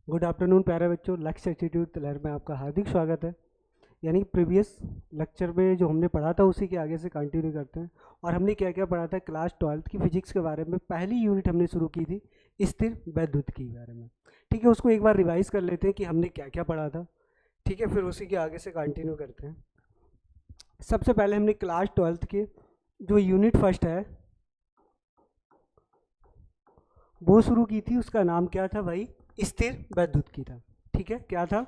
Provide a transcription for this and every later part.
Good afternoon प्यारे बच्चों। लक्ष्य इंस्टीट्यूट तलहर में आपका हार्दिक स्वागत है। यानी प्रीवियस लेक्चर में जो हमने पढ़ा था उसी के आगे से कंटिन्यू करते हैं। और हमने क्या क्या पढ़ा था, क्लास 12th की फिजिक्स के बारे में पहली यूनिट हमने शुरू की थी स्थिर वैद्युत के बारे में। ठीक है, उसको एक बार रिवाइज कर लेते हैं कि हमने क्या क्या पढ़ा था। ठीक है, फिर उसी के आगे से कंटिन्यू करते हैं। सबसे पहले हमने क्लास 12th के जो यूनिट फर्स्ट है वो शुरू की थी। उसका नाम क्या था भाई? स्थिर वैद्युत की था। ठीक है, क्या था?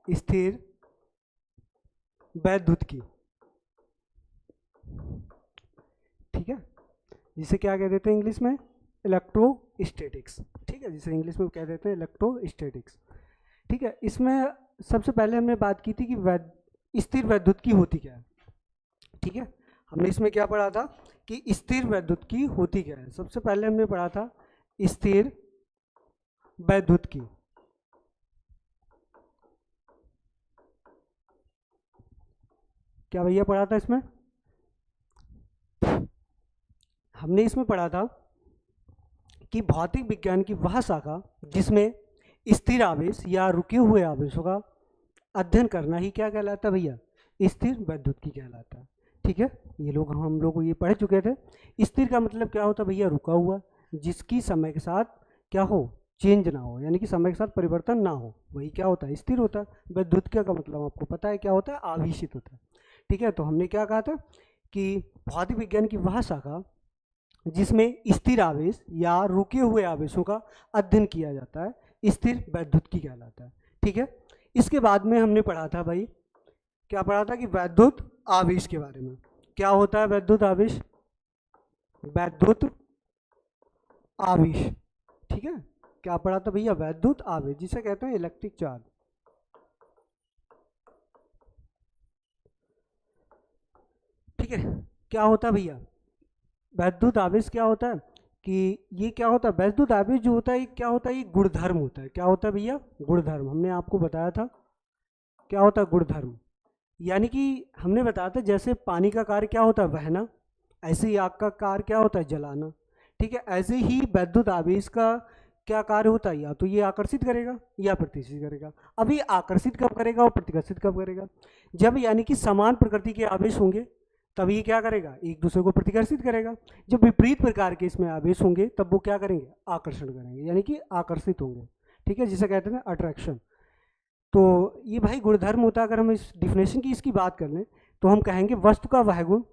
स्थिर वैद्युत की। ठीक है, जिसे क्या कह देते हैं इंग्लिश में? इलेक्ट्रोस्टैटिक्स। ठीक है, जिसे इंग्लिश में कह देते हैं इलेक्ट्रोस्टैटिक्स। ठीक है, इसमें सबसे पहले हमने बात की थी कि स्थिर वैद्युत की होती क्या है। ठीक है, हमने इसमें क्या पढ़ा था कि स्थिर वैद्युत की होती क्या है। सबसे पहले हमने पढ़ा था स्थिर वैद्युत की। क्या भैया पढ़ा था इसमें? हमने इसमें पढ़ा था कि भौतिक विज्ञान की वह शाखा जिसमें स्थिर आवेश या रुके हुए आवेशों का अध्ययन करना ही क्या कहलाता है भैया? स्थिर वैद्युत की कहलाता है। ठीक है, ये लोग हम लोग ये पढ़ चुके थे। स्थिर का मतलब क्या होता है भैया? रुका हुआ, जिसकी समय के साथ क्या हो? चेंज ना हो, यानी कि समय के साथ परिवर्तन ना हो, वही क्या होता है? स्थिर होता है। वैद्युत का मतलब आपको पता है क्या होता है? आवेशित होता है। ठीक है, तो हमने क्या कहा था कि भौतिक विज्ञान की वह शाखा जिसमें स्थिर आवेश या रुके हुए आवेशों का अध्ययन किया जाता है स्थिर वैद्युत की कहलाता है। ठीक है, इसके बाद में हमने पढ़ा था भाई, क्या पढ़ा था कि वैद्युत आवेश के बारे में। क्या होता है वैद्युत आवेश? वैद्युत आवेश। ठीक है, क्या पढ़ा था भैया? वैद्युत आवेश, जिसे कहते हैं इलेक्ट्रिक चार्ज। ठीक है, क्या होता है भैया वैद्युत आवेश? क्या होता है कि ये क्या होता है? वैद्युत आवेश जो होता है ये क्या होता है? ये गुणधर्म होता है। क्या होता है भैया? गुणधर्म। हमने आपको बताया था क्या होता है गुणधर्म। यानी कि हमने बताया था जैसे पानी का कार्य क्या होता है? बहना, ऐसे ही आग का कार्य क्या होता है? जलाना। ठीक है, ऐसे ही वैद्युत आवेश का क्या कार्य होता है? या तो ये आकर्षित करेगा या प्रतिकर्षित करेगा। अब ये आकर्षित कब करेगा और प्रतिकर्षित कब करेगा? जब यानी कि समान प्रकृति के आवेश होंगे तब ये क्या करेगा? एक दूसरे को प्रतिकर्षित करेगा। जब विपरीत प्रकार के इसमें आवेश होंगे तब वो क्या करेंगे? आकर्षण करेंगे, यानी कि आकर्षित होंगे। ठीक है, जिसे कहते हैं अट्रैक्शन। तो ये भाई गुणधर्म होता है। अगर हम इस डिफिनेशन की इसकी बात कर लें तो हम कहेंगे वस्तु का वह गुण।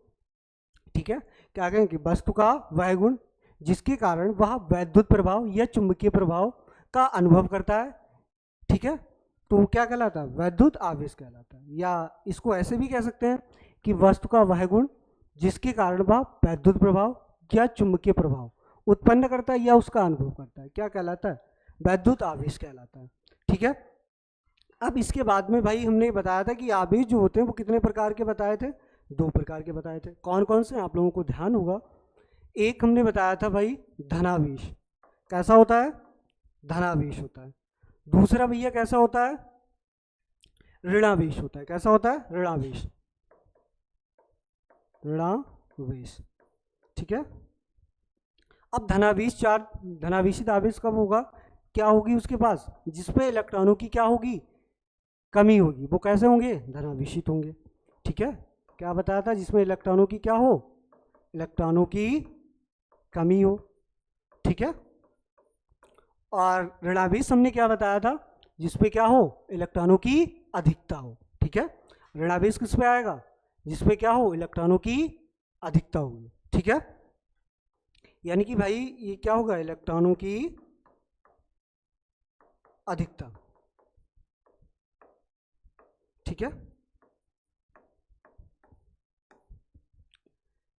ठीक है, क्या कहेंगे? वस्तु का वह गुण जिसके कारण वह वैद्युत प्रभाव या चुंबकीय प्रभाव का अनुभव करता है। ठीक है, तो वो क्या कहलाता है? वैद्युत आवेश कहलाता है। या इसको ऐसे भी कह सकते हैं कि वस्तु का वह गुण जिसके कारण वह वैद्युत प्रभाव या चुंबकीय प्रभाव उत्पन्न करता है या उसका अनुभव करता है, क्या कहलाता है? वैद्युत आवेश कहलाता है। ठीक है, अब इसके बाद में भाई हमने बताया था कि आवेश जो होते हैं वो कितने प्रकार के बताए थे? दो प्रकार के बताए थे। कौन कौन से आप लोगों को ध्यान होगा? एक हमने बताया था भाई धनावेश। कैसा होता है? धनावेश होता है। दूसरा भैया कैसा होता है? ऋणावेश होता है। कैसा होता है? ऋणावेश। ऋणावेश। ठीक है, अब धनावेश चार्ज, धनावेशित आवेश कब होगा? क्या होगी उसके पास? जिसपे इलेक्ट्रॉनों की क्या होगी? कमी होगी। वो कैसे होंगे? धनावेशित होंगे। ठीक है, क्या बताया था? जिसमें इलेक्ट्रॉनों की क्या हो? इलेक्ट्रॉनों की कमी हो। ठीक है, और ऋणावेश हमने क्या बताया था? जिसपे क्या हो? इलेक्ट्रॉनों की अधिकता हो। ठीक है, ऋणावेश किस पे आएगा? जिसपे क्या हो? इलेक्ट्रॉनों की अधिकता होगी। ठीक है, यानी कि भाई ये क्या होगा? इलेक्ट्रॉनों की अधिकता। ठीक है,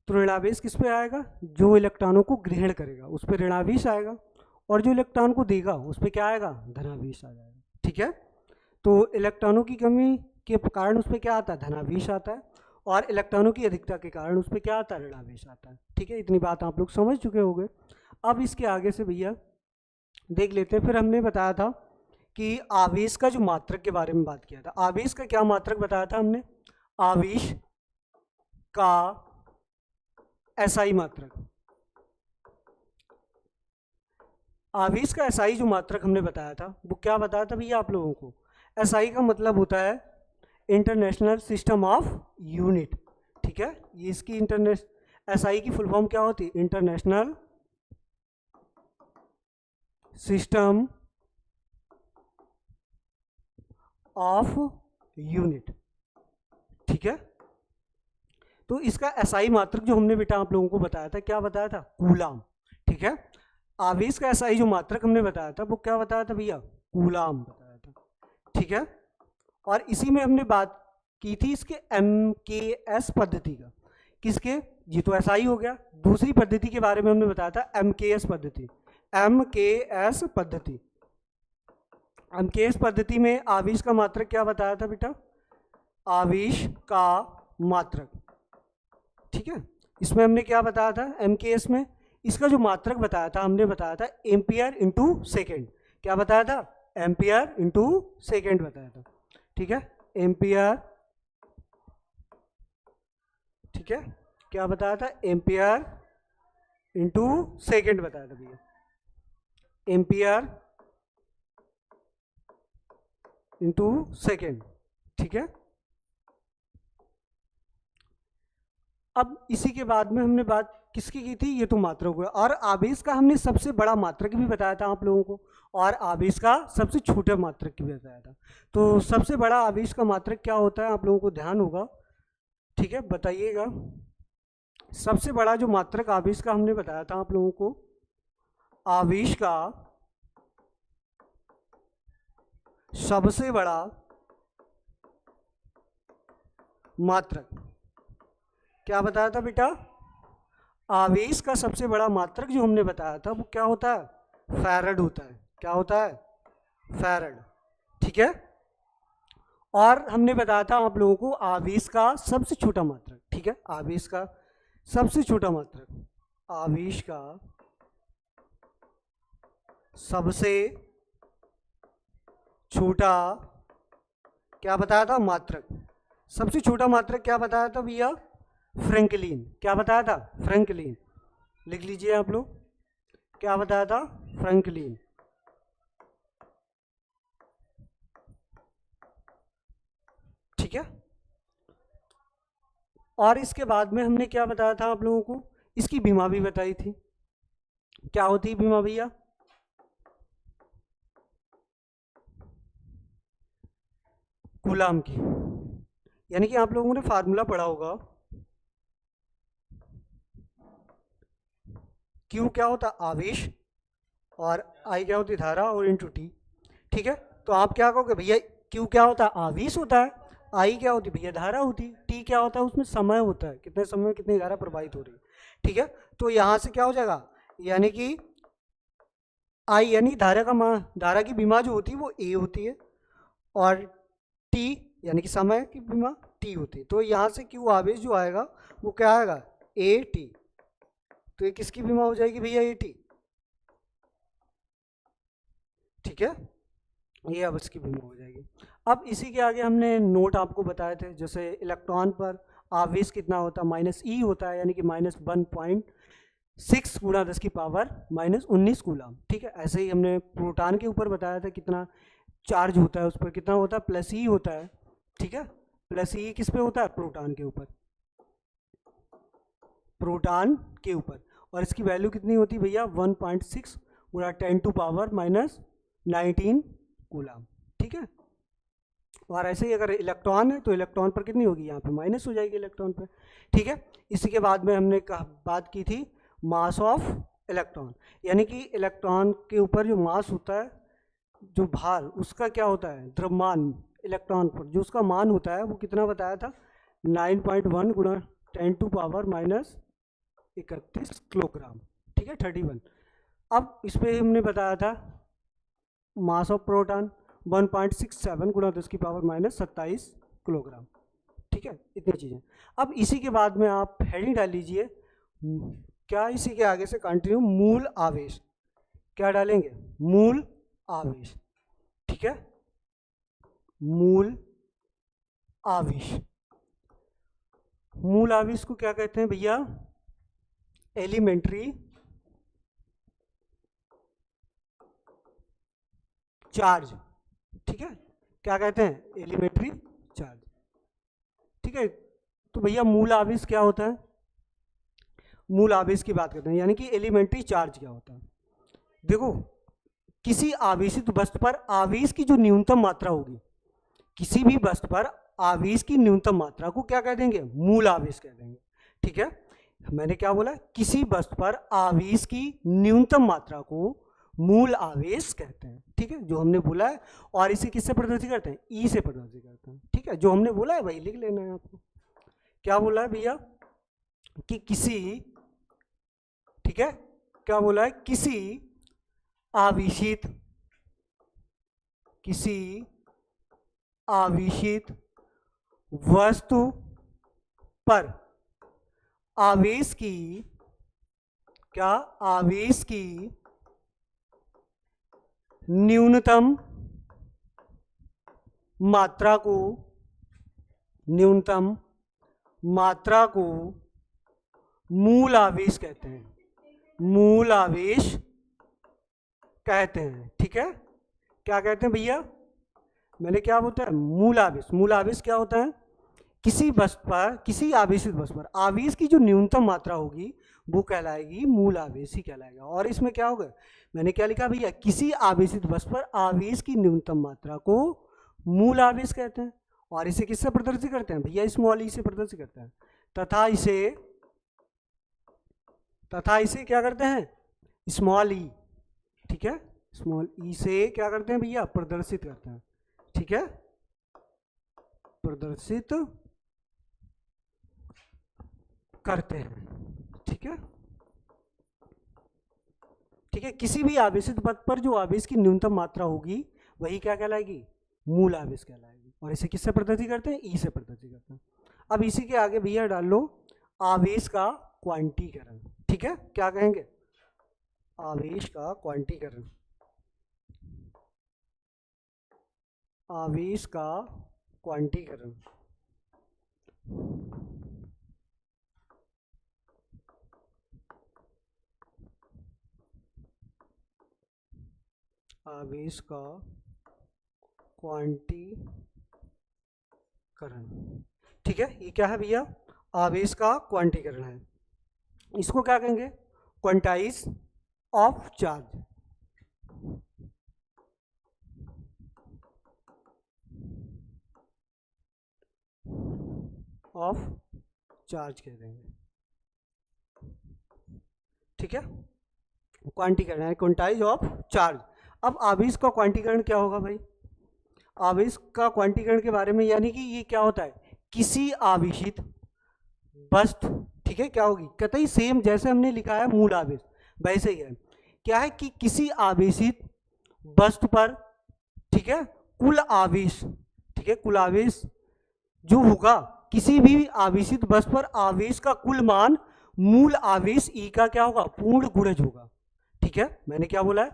तो ऋणावेश किस पे आएगा? जो इलेक्ट्रॉनों को ग्रहण करेगा उस पर ऋणावेश आएगा, और जो इलेक्ट्रॉन को देगा उस पर क्या आएगा? धनावेश आ जाएगा। ठीक है, तो इलेक्ट्रॉनों की कमी के कारण उस पर क्या आता है? धनावेश आता है, और इलेक्ट्रॉनों की अधिकता के कारण उस पर क्या आता है? ऋणावेश आता है। ठीक है, इतनी बात आप लोग समझ चुके होंगे। अब इसके आगे से भैया देख लेते हैं। फिर हमने बताया था कि आवेश का जो मात्रक के बारे में बात किया था। आवेश का क्या मात्रक बताया था हमने? आवेश का एसआई मात्रक। आवेश का एसआई जो मात्रक हमने बताया था वो क्या बताया था भैया आप लोगों को? एसआई का मतलब होता है इंटरनेशनल सिस्टम ऑफ यूनिट। ठीक है, ये इसकी एसआई की फुल फॉर्म क्या होती है? International system of unit. ठीक है, तो इसका एसआई मात्रक जो हमने बेटा आप लोगों को बताया था, क्या बताया था? कूलाम। ठीक है, आवेश का एसआई जो मात्रक हमने बताया था वो क्या बताया था भैया? कूलाम बताया था। ठीक है, और इसी में हमने बात की थी इसके एमकेएस पद्धति का। किसके? ये तो एसआई हो गया। दूसरी पद्धति के बारे में हमने बताया था एमकेएस पद्धति। एमकेएस पद्धति, एमकेएस पद्धति में आवेश का मात्रक क्या बताया था बेटा? आवेश का मात्रक। ठीक है, इसमें हमने क्या बताया था एमकेएस में? इसका जो मात्रक बताया था हमने बताया था एम्पियर इंटू सेकेंड। क्या बताया था? एम्पियर इंटू सेकेंड बताया था। ठीक है, एम्पियर। ठीक है, क्या बताया था? एम्पियर इंटू सेकेंड बताया था भैया। Ampere into second. ठीक है, अब इसी के बाद में हमने बात किसकी की थी? ये तो मात्रक हुआ। और आवेश का हमने सबसे बड़ा मात्रक भी बताया था आप लोगों को, और आवेश का सबसे छोटा मात्रक भी बताया था। तो सबसे बड़ा आवेश का मात्रक क्या होता है आप लोगों को ध्यान होगा। ठीक है, बताइएगा। सबसे बड़ा जो मात्रक आवेश का हमने बताया था आप लोगों को, आवेश का सबसे बड़ा मात्रक क्या बताया था बेटा? आवेश का सबसे बड़ा मात्रक जो हमने बताया था वो क्या होता है? फैरड होता है। क्या होता है? फैरड। ठीक है, और हमने बताया था आप लोगों को आवेश का सबसे छोटा मात्रक। ठीक है, आवेश का सबसे छोटा मात्रक, आवेश का सबसे छोटा क्या बताया था? मात्रक। सबसे छोटा मात्रक क्या बताया था भैया? फ्रैंकलिन। क्या बताया था? फ्रैंकलिन। लिख लीजिए आप लोग, क्या बताया था? फ्रैंकलिन। ठीक है, और इसके बाद में हमने क्या बताया था आप लोगों को? इसकी बीमा भी बताई थी। क्या होती है बीमा भैया? कूलाम की। यानी कि आप लोगों ने फार्मूला पढ़ा होगा, क्यू क्या होता? आवेश, और आई क्या होती? धारा, और इंटू टी। ठीक है, तो आप क्या कहोगे भैया? क्यू क्या होता है? आवेश होता है। आई क्या होती भैया? धारा होती। टी क्या होता है? उसमें समय होता है, कितने समय में कितनी धारा प्रवाहित हो रही है। ठीक है, तो यहां से क्या हो जाएगा? यानी कि आई यानी धारा का मान, धारा की बीमा जो होती है वो ए होती है, और टी यानी कि समय की बीमा टी होती है। तो यहाँ से क्यू आवेश जो आएगा वो क्या आएगा? A T. तो ये किसकी बीमा हो जाएगी भैया? A T. ठीक है, ये अब इसकी बीमा हो जाएगी। अब इसी के आगे हमने नोट आपको बताए थे, जैसे इलेक्ट्रॉन पर आवेश कितना होता है? माइनस ई होता है, यानी कि -1.6 गुणा 10 की पावर -19 कूलम। ठीक है, ऐसे ही हमने प्रोटॉन के ऊपर बताया था कितना चार्ज होता है, उस पर कितना होता है? प्लस ई होता है। ठीक है, प्लस ई किस पे होता है? प्रोटॉन के ऊपर, प्रोटॉन के ऊपर। और इसकी वैल्यू कितनी होती है भैया? 1.6 गुणा 10⁻⁹ कूलम। ठीक है, और ऐसे ही अगर इलेक्ट्रॉन है तो इलेक्ट्रॉन पर कितनी होगी? यहाँ पे माइनस हो जाएगी इलेक्ट्रॉन पर। ठीक है, इसी के बाद में हमने बात की थी मास ऑफ इलेक्ट्रॉन, यानी कि इलेक्ट्रॉन के ऊपर जो मास होता है, जो भार, उसका क्या होता है? द्रव्यमान। इलेक्ट्रॉन पर जो उसका मान होता है वो कितना बताया था? 9.1 गुणा 10⁻31 किलोग्राम। ठीक है, 31। अब इस पर हमने बताया था मास ऑफ प्रोटॉन 1.67 गुणा 10⁻⁻27 किलोग्राम। ठीक है, इतनी चीज़ें। अब इसी के बाद में आप हेडिंग डाल लीजिए, क्या इसी के आगे से कंटिन्यू मूल आवेश। क्या डालेंगे? मूल आवेश। ठीक है, मूल आवेश। मूल आवेश को क्या कहते हैं भैया? एलिमेंट्री चार्ज, ठीक है, क्या कहते हैं, एलिमेंट्री चार्ज, ठीक है। तो भैया मूल आवेश क्या होता है, मूल आवेश की बात करते हैं, यानी कि एलिमेंट्री चार्ज क्या होता है। देखो, किसी आवेशित वस्तु पर आवेश की जो न्यूनतम मात्रा होगी, किसी भी वस्तु पर आवेश की न्यूनतम मात्रा को क्या कह देंगे, मूल आवेश कह देंगे, ठीक है। मैंने क्या बोला, किसी वस्तु पर आवेश की न्यूनतम मात्रा को मूल आवेश कहते हैं, ठीक है, जो हमने बोला है। और इसे किससे प्रदर्शित करते हैं, ई से प्रदर्शित करते हैं, ठीक है, जो हमने बोला है वही लिख लेना है आपको। क्या बोला है भैया, कि किसी, ठीक है, क्या बोला है, किसी आवेशित, किसी आवेशित वस्तु पर आवेश की, क्या, आवेश की न्यूनतम मात्रा को, न्यूनतम मात्रा को मूल आवेश कहते हैं, मूल आवेश कहते हैं, ठीक है। क्या कहते हैं भैया, मैंने क्या होता है, मूल आवेश, मूल आवेश क्या होता है, किसी वस्तु पर, किसी आवेशित वस्तु पर आवेश की जो न्यूनतम मात्रा होगी वो कहलाएगी मूल आवेश ही कहलाएगा। और इसमें क्या होगा, मैंने क्या लिखा भैया, किसी आवेशित वस्तु पर आवेश की न्यूनतम मात्रा को मूल आवेश कहते हैं। और इसे किससे प्रदर्शित करते हैं भैया, स्मॉल ई से प्रदर्शित करते हैं, तथा इसे क्या करते हैं, स्मॉल ई, ठीक है, स्मॉल ई से क्या करते हैं भैया, प्रदर्शित करते हैं, ठीक है, प्रदर्शित करते हैं, ठीक है, ठीक है। किसी भी आवेशित पद पर जो आवेश की न्यूनतम मात्रा होगी वही क्या कहलाएगी, मूल आवेश कहलाएगी। और इसे किससे प्रदर्शित करते हैं, ई से प्रदर्शित करते हैं। अब इसी के आगे भैया डाल लो आवेश का क्वांटीकरण, ठीक है, क्या कहेंगे, आवेश का क्वांटीकरण, आवेश का क्वांटीकरण, आवेश का क्वांटीकरण, ठीक है। ये क्या है भैया, आवेश का क्वांटीकरण है। इसको क्या कहेंगे, quantize of charge, of charge कह देंगे, ठीक है, क्वांटीकरण है, क्वांटाइज ऑफ चार्ज। अब आवेश का क्वांटीकरण क्या होगा भाई, आवेश का क्वांटीकरण के बारे में, यानी कि ये क्या होता है, किसी आवेशित वस्तु, ठीक है, क्या होगी, कतई सेम जैसे हमने लिखा है मूल आवेश वैसे ही है। क्या है कि किसी आवेशित वस्तु पर, ठीक है, कुल आवेश, ठीक है, कुल आवेश जो होगा, किसी भी आवेशित वस्तु पर आवेश का कुल मान मूल आवेश ई का क्या होगा, पूर्ण गुणज होगा, ठीक है। मैंने क्या बोला है,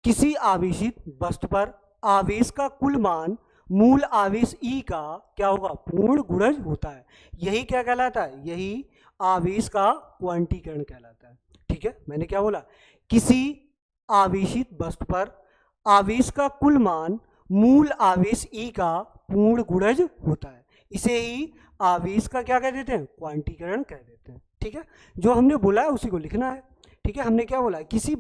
किसी आवेशित वस्तु पर आवेश का कुल मान मूल आवेश ई का क्या होगा, पूर्ण गुणज होता है। यही क्या कहलाता है, यही आवेश का क्वांटीकरण कहलाता है, ठीक है। मैंने क्या बोला, किसी आवेशित वस्तु पर आवेश का कुल मान मूल आवेश ई का पूर्ण गुणज होता है, इसे ही आवेश का क्या कह देते हैं, क्वांटीकरण कह देते हैं, ठीक है। जो हमने बोला है उसी को लिखना है, ठीक है। हमने क्या बोला है, किसी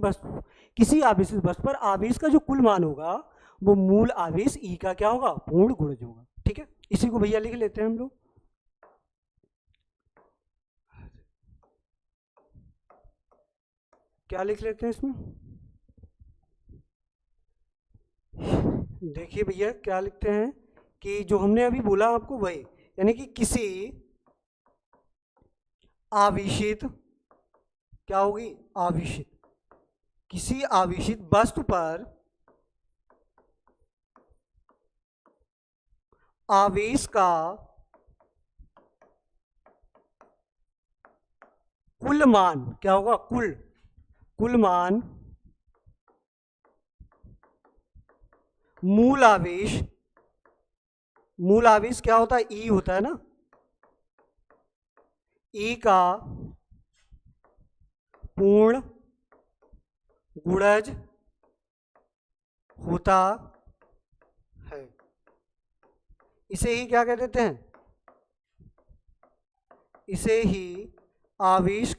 आवेशित वस्तु पर आवेश का जो कुल मान होगा वो मूल आवेश ई का क्या होगा, पूर्ण गुणज होगा, ठीक है। इसी को भैया लिख लेते हैं हम लोग, क्या लिख लेते हैं इसमें, देखिए भैया क्या लिखते हैं कि जो हमने अभी बोला आपको वही, यानी कि किसी आवेशित, क्या होगी, आवेशित, किसी आवेशित वस्तु पर आवेश का कुल मान क्या होगा, कुल मान मूल आवेश क्या होता है, ई होता है ना, ई का पूर्ण गुणज होता है। इसे ही क्या कह देते हैं? इसे ही आवेश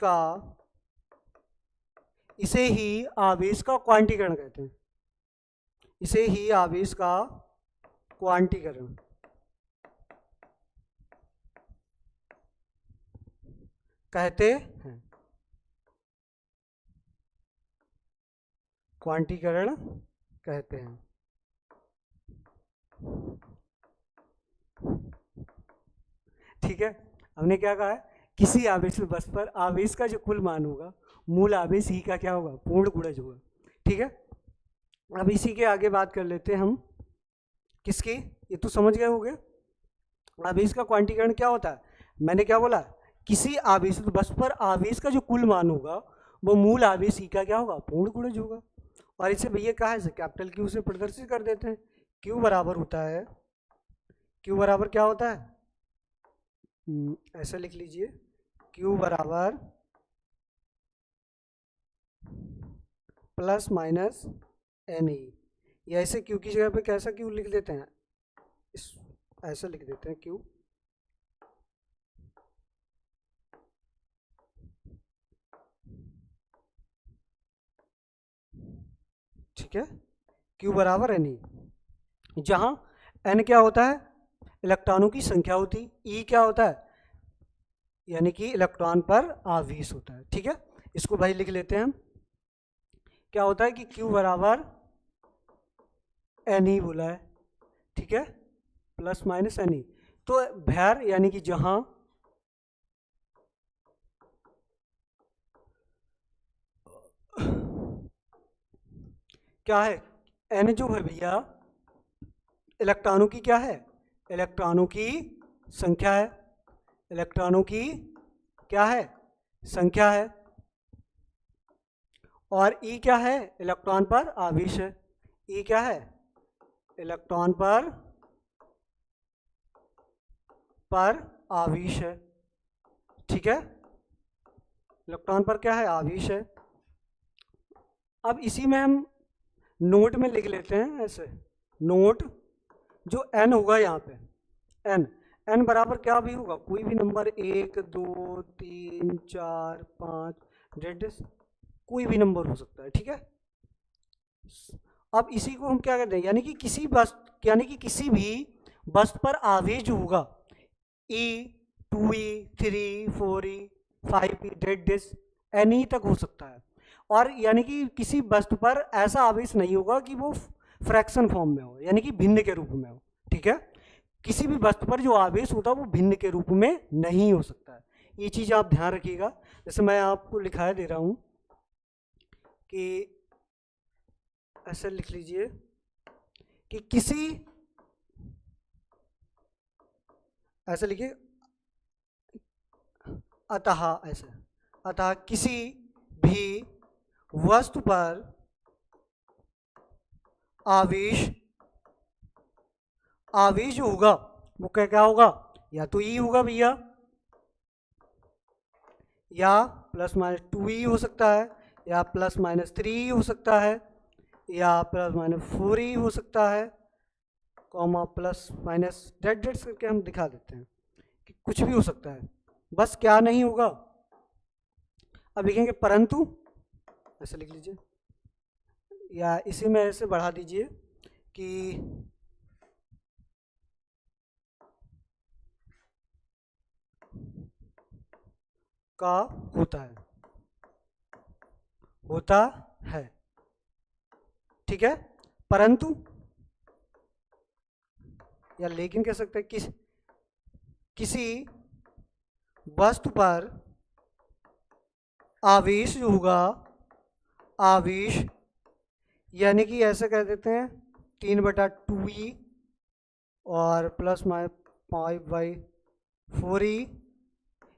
का क्वांटीकरण कहते हैं। इसे ही आवेश का क्वांटीकरण कहते हैं। क्वांटीकरण कहते हैं। ठीक है, हमने क्या कहा है? किसी आवेश में बस पर आवेश का जो कुल मान होगा, मूल आवेश ही का क्या होगा? पूर्ण गुणज होगा। ठीक है, अब इसी के आगे बात कर लेते हैं हम। किसकी? ये तो समझ गए होंगे। आवेश का क्वांटीकरण क्या होता है? मैंने क्या बोला? किसी आवेश बस पर आवेश का जो कुल मान होगा वो मूल आवेश ही का क्या होगा? पूर्ण गुणज होगा। और इसे भैया कहा है, कैपिटल क्यू से प्रदर्शित कर देते हैं। क्यू बराबर होता है, क्यू बराबर क्या होता है? ऐसा लिख लीजिए, क्यू बराबर प्लस माइनस एन ई, या ऐसे क्यू की जगह पे कैसा क्यू लिख देते हैं? ऐसा लिख देते हैं क्यू। ठीक है, क्यू बराबर एन ई, जहां एन क्या होता है? इलेक्ट्रॉनों की संख्या होती, ई क्या होता है? यानी कि इलेक्ट्रॉन पर आवेश होता है। ठीक है, इसको भाई लिख लेते हैं हम। क्या होता है कि क्यू बराबर एन ई बोला है। ठीक है, प्लस माइनस एन ई। तो भैर यानी कि जहां क्या है? एन जो है भैया इलेक्ट्रॉनों की क्या है? इलेक्ट्रॉनों की संख्या है। इलेक्ट्रॉनों की क्या है? संख्या है। और ई क्या है? इलेक्ट्रॉन पर आवेश है। ई क्या है? इलेक्ट्रॉन पर आवेश है। ठीक है, इलेक्ट्रॉन पर क्या है? आवेश है। अब इसी में हम नोट में लिख लेते हैं ऐसे, नोट जो एन होगा यहाँ पे, एन बराबर क्या भी होगा? कोई भी नंबर, 1 2 3 4 5 डेड, कोई भी नंबर हो सकता है। ठीक है, अब इसी को हम क्या कहते हैं? यानी कि किसी भी वस्तु पर आवेश जो होगा, ई 2e 3 4e 5e dead N E तक हो सकता है। और यानी कि किसी वस्तु पर ऐसा आवेश नहीं होगा कि वो फ्रैक्शन फॉर्म में हो, यानी कि भिन्न के रूप में हो। ठीक है, किसी भी वस्तु पर जो आवेश होता है वो भिन्न के रूप में नहीं हो सकता है। ये चीज आप ध्यान रखिएगा। जैसे मैं आपको लिखा दे रहा हूं कि ऐसे लिख लीजिए कि किसी, ऐसे लिखिए अतः, ऐसे अतः किसी भी वस्तु पर आवेश जो होगा वो क्या होगा? या तो ई होगा भैया, या प्लस माइनस 2e हो सकता है, या प्लस माइनस 3e हो सकता है, या प्लस माइनस 4e हो सकता है, कॉमा प्लस माइनस डेट करके हम दिखा देते हैं कि कुछ भी हो सकता है। बस क्या नहीं होगा? अब लिखेंगे परंतु, ऐसे लिख लीजिए, या इसी में ऐसे बढ़ा दीजिए कि का होता है। ठीक है, परंतु या लेकिन कह सकते हैं, किसी वस्तु पर आवेश जो होगा, आवेश यानी कि ऐसे कह देते हैं 3/2e और प्लस 5/4e,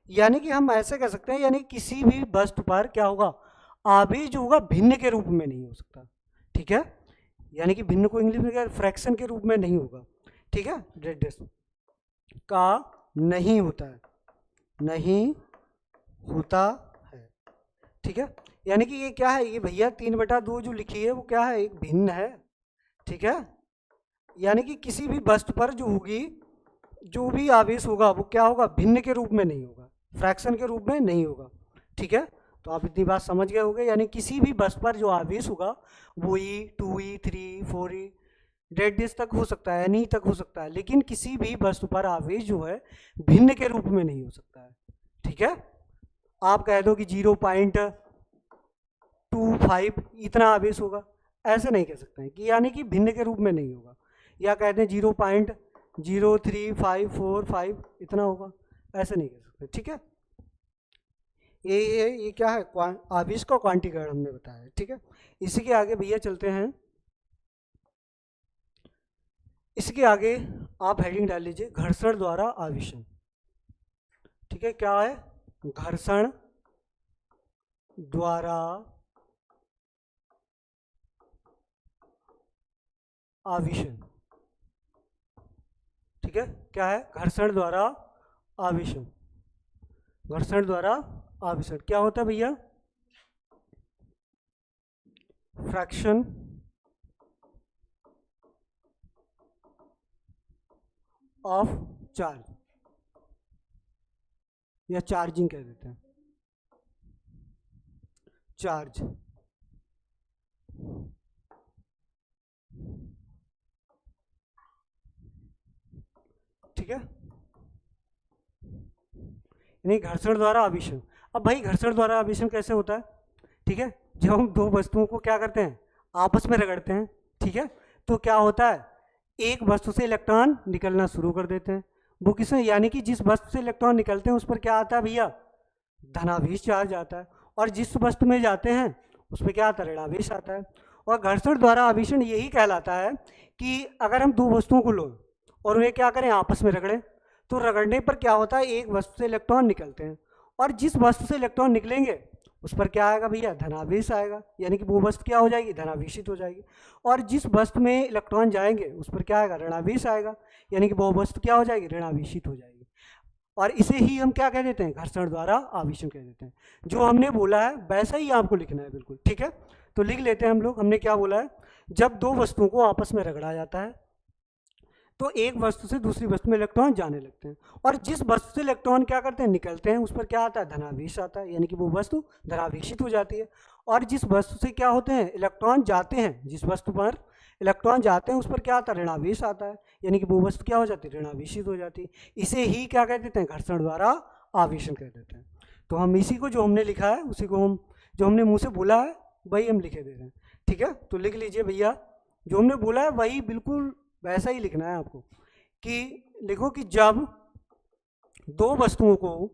यानी कि हम ऐसे कह सकते हैं, यानी किसी भी वस्तु पर क्या होगा? आवेश जो होगा भिन्न के रूप में नहीं हो सकता। ठीक है, यानी कि भिन्न को इंग्लिश में क्या? फ्रैक्शन के रूप में नहीं होगा। ठीक है, का नहीं होता है, नहीं होता है। ठीक है, यानी कि ये क्या है? ये भैया 3/2 जो लिखी है वो क्या है? एक भिन्न है, ठीक है, यानी कि किसी भी वस्तु पर जो होगी, जो भी आवेश होगा वो क्या होगा, भिन्न के रूप में नहीं होगा, फ्रैक्शन के रूप में नहीं होगा। ठीक है, तो आप इतनी बात समझ गए होंगे, यानी किसी भी वस्तु पर जो आवेश होगा वो ई 2e 3 4e डेड डेज तक हो सकता है, एनी तक हो सकता है, लेकिन किसी भी वस्तु पर आवेश जो है भिन्न के रूप में नहीं हो सकता है। ठीक है, आप कह दो कि 0.25 इतना आवेश होगा, ऐसे नहीं कह सकते हैं कि, यानी कि भिन्न के रूप में नहीं होगा, या कहते हैं 0.03545 इतना होगा, ऐसे नहीं कह सकते। ठीक है, ये क्या है, आवेश का क्वांटीकरण हमने बताया है। ठीक है, इसी के आगे भैया चलते हैं, इसके आगे आप हेडिंग डाल लीजिए, घर्षण द्वारा आवेशन। ठीक है, क्या है, घर्षण द्वारा आवेशन। ठीक है, क्या है, घर्षण द्वारा आवेशन। घर्षण द्वारा आवेशन क्या होता है भैया, फ्रैक्शन ऑफ चार्ज, या चार्जिंग कह देते हैं, चार्ज। ठीक है, यानी घर्षण द्वारा आवेशन। अब भाई घर्षण द्वारा आवेशन कैसे होता है, ठीक है, जब हम दो वस्तुओं को क्या करते हैं, आपस में रगड़ते हैं, ठीक है, तो क्या होता है, एक वस्तु से इलेक्ट्रॉन निकलना शुरू कर देते हैं, वो किसमें, यानी कि जिस वस्तु से इलेक्ट्रॉन निकलते हैं उस पर क्या आता है भैया, धनावेश चार्ज आता है, और जिस वस्तु में जाते हैं उस पर क्या आता है, ऋणावेश आता है। और घर्षण द्वारा आवेशन यही कहलाता है कि अगर हम दो वस्तुओं को लो और उन्हें क्या करें, आपस में रगड़ें, तो रगड़ने पर क्या होता है, एक वस्तु से इलेक्ट्रॉन निकलते हैं, और जिस वस्तु से इलेक्ट्रॉन निकलेंगे उस पर क्या आएगा भैया, धनावेश आएगा, यानी कि वो वस्तु क्या हो जाएगी, धनावेशित हो जाएगी। और जिस वस्तु में इलेक्ट्रॉन जाएंगे उस पर क्या आएगा, ऋणावेश आएगा, यानी कि वो वस्तु क्या हो जाएगी, ऋणावेशित हो जाएगी। और इसे ही हम क्या कह देते हैं, घर्षण द्वारा आवेशन कह देते हैं। जो हमने बोला है वैसा ही आपको लिखना है बिल्कुल। ठीक है, तो लिख लेते हैं हम लोग, हमने क्या बोला है, जब दो वस्तुओं को आपस में रगड़ा जाता है तो एक वस्तु से दूसरी वस्तु में इलेक्ट्रॉन जाने लगते हैं, और जिस वस्तु से इलेक्ट्रॉन क्या करते हैं, निकलते हैं, उस पर क्या आता है, धनावेश आता है, यानी कि वो वस्तु धनावेशित हो जाती है। और जिस वस्तु से क्या होते हैं, इलेक्ट्रॉन जाते हैं, जिस वस्तु पर इलेक्ट्रॉन जाते हैं उस पर क्या आता है, ऋणावेश आता है, यानी कि वो वस्तु क्या हो जाती है, ऋणावेशित हो जाती है। इसे ही क्या कह देते हैं, घर्षण द्वारा आवेशन कह देते हैं। तो हम इसी को जो हमने लिखा है उसी को हम, जो हमने मुँह से बोला है वही हम लिखे दे रहे हैं। ठीक है, तो लिख लीजिए भैया, जो हमने बोला है वही बिल्कुल वैसा ही लिखना है आपको, कि लिखो कि जब दो वस्तुओं को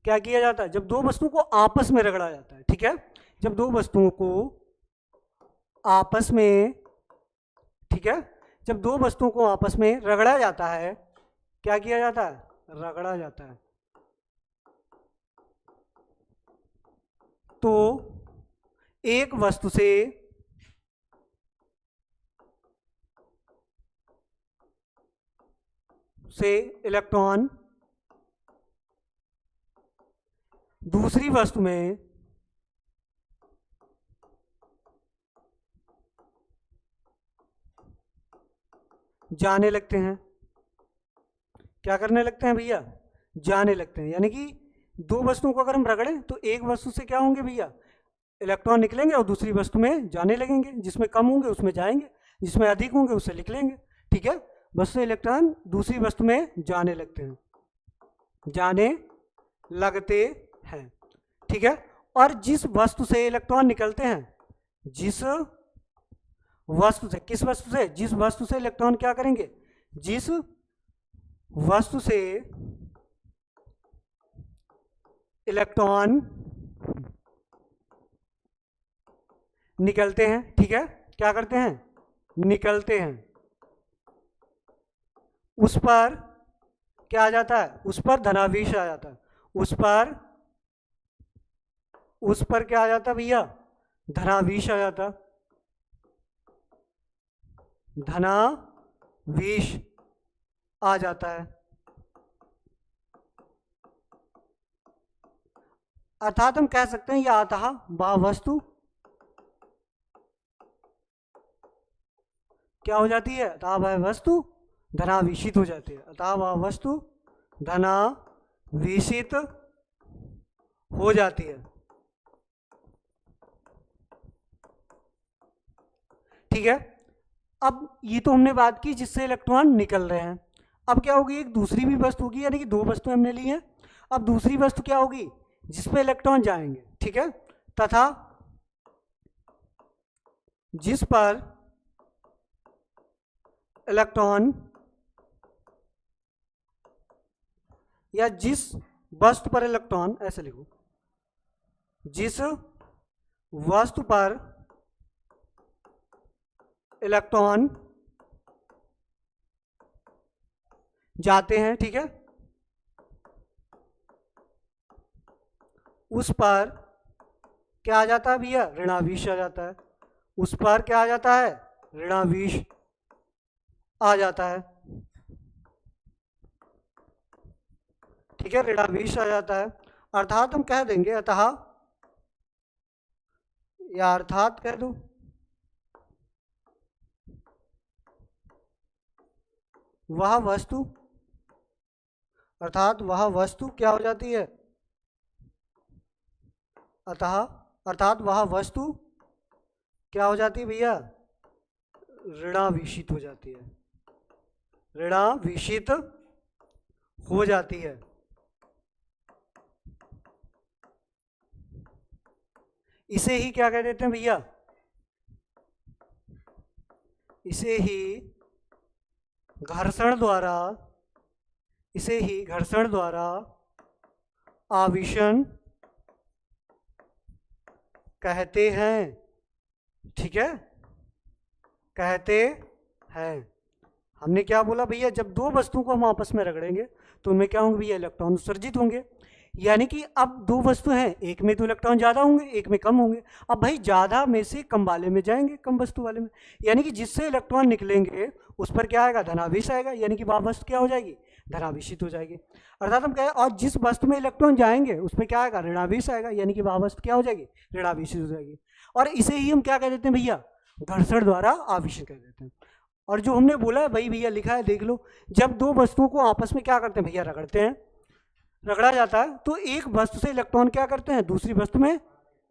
क्या किया जाता है, जब दो वस्तुओं को आपस में रगड़ा जाता है। ठीक है, जब दो वस्तुओं को आपस में, ठीक है, जब दो वस्तुओं को आपस में रगड़ा जाता है, क्या किया जाता है, रगड़ा जाता है, तो एक वस्तु से इलेक्ट्रॉन दूसरी वस्तु में जाने लगते हैं। क्या करने लगते हैं भैया, जाने लगते हैं, यानी कि दो वस्तुओं को अगर हम रगड़ें तो एक वस्तु से क्या होंगे भैया, इलेक्ट्रॉन निकलेंगे और दूसरी वस्तु में जाने लगेंगे, जिसमें कम होंगे उसमें जाएंगे, जिसमें अधिक होंगे उससे निकलेंगे लेंगे। ठीक है, वस्तु से इलेक्ट्रॉन दूसरी वस्तु में जाने लगते हैं, जाने लगते हैं। ठीक है, और जिस वस्तु से इलेक्ट्रॉन निकलते हैं, जिस वस्तु से, किस वस्तु से, जिस वस्तु से इलेक्ट्रॉन क्या करेंगे, जिस वस्तु से इलेक्ट्रॉन निकलते हैं, ठीक है, क्या करते हैं, निकलते हैं, उस पर क्या आ जाता है, उस पर धनावेश आ जाता है, उस पर क्या आ जाता है भैया, धनावेश आ जाता, धनावेश आ जाता है। अर्थात हम कह सकते हैं या अतः वह वस्तु क्या हो जाती है, अतः वह वस्तु धनावेशित हो जाती है, अतः वह वस्तु धनावेशित हो जाती है। ठीक है, अब ये तो हमने बात की जिससे इलेक्ट्रॉन निकल रहे हैं। अब क्या होगी, एक दूसरी भी वस्तु होगी, यानी कि दो वस्तु हमने ली हैं। अब दूसरी वस्तु क्या होगी, जिसपे इलेक्ट्रॉन जाएंगे, ठीक है, तथा जिस पर इलेक्ट्रॉन या जिस वस्तु पर इलेक्ट्रॉन, ऐसे लिखो, जिस वस्तु पर इलेक्ट्रॉन जाते हैं, ठीक है, उस पर क्या आ जाता है भैया, ऋणावेश आ जाता है। उस पर क्या आ जाता है, ऋणावेश आ जाता है। ठीक है, ऋणावेश आ जाता है। अर्थात हम कह देंगे अतः, या अर्थात कह दो, वह वस्तु, अर्थात वह वस्तु क्या हो जाती है, अतः अर्थात वह वस्तु क्या हो जाती है भैया, ऋणावेशित हो जाती है, ऋणावेशित हो जाती है। इसे ही क्या कह देते हैं भैया, इसे ही घर्षण द्वारा, इसे ही घर्षण द्वारा आवेशन कहते हैं। ठीक है, कहते हैं। हमने क्या बोला भैया, जब दो वस्तुओं को हम आपस में रगड़ेंगे तो उनमें क्या होंगे भैया, इलेक्ट्रॉन उत्सर्जित होंगे। यानी कि अब दो वस्तु हैं, एक में तो इलेक्ट्रॉन ज़्यादा होंगे, एक में कम होंगे। अब भाई ज़्यादा में से कम वाले में जाएंगे, कम वस्तु वाले में, यानी कि जिससे इलेक्ट्रॉन निकलेंगे उस पर क्या आएगा, धनावेश आएगा, यानी कि वह वस्तु क्या हो जाएगी, धनावेशित हो जाएगी। अर्थात हम कहें, और जिस वस्तु में इलेक्ट्रॉन जाएंगे उस पर क्या आएगा, ऋणावेश आएगा, यानी कि वह वस्तु क्या हो जाएगी, ऋणावेशित हो जाएगी। और इसे ही हम क्या कह देते हैं भैया, घर्षण द्वारा आवेशन कह देते हैं। और जो हमने बोला है भाई भैया लिखा है, देख लो, जब दो वस्तुओं को आपस में क्या करते हैं भैया, रगड़ते हैं, रगड़ा जाता है, तो एक वस्तु से इलेक्ट्रॉन क्या करते हैं, दूसरी वस्तु में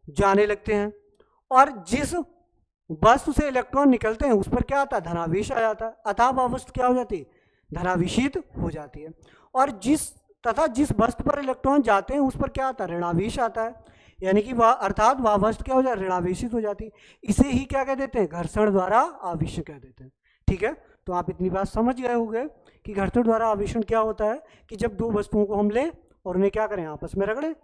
जाने लगते हैं। और जिस वस्तु से इलेक्ट्रॉन निकलते हैं उस पर क्या आता है, धनावेश आ जाता है, अतः वह वस्तु क्या हो जाती है, धनावेशित हो जाती है। और जिस वस्तु पर इलेक्ट्रॉन जाते हैं उस पर क्या आता है, ऋणावेश आता है, यानी कि वह, अर्थात वह वस्तु क्या हो जाए, ऋणावेशित हो जाती है। इसे ही क्या कह देते हैं, घर्षण द्वारा आवेशन कह देते हैं। ठीक है, तो आप इतनी बात समझ गए होंगे कि घर्षण द्वारा आवेशन क्या होता है, कि जब दो वस्तुओं को हम लें और उन्हें क्या करें, आपस में रगड़ें,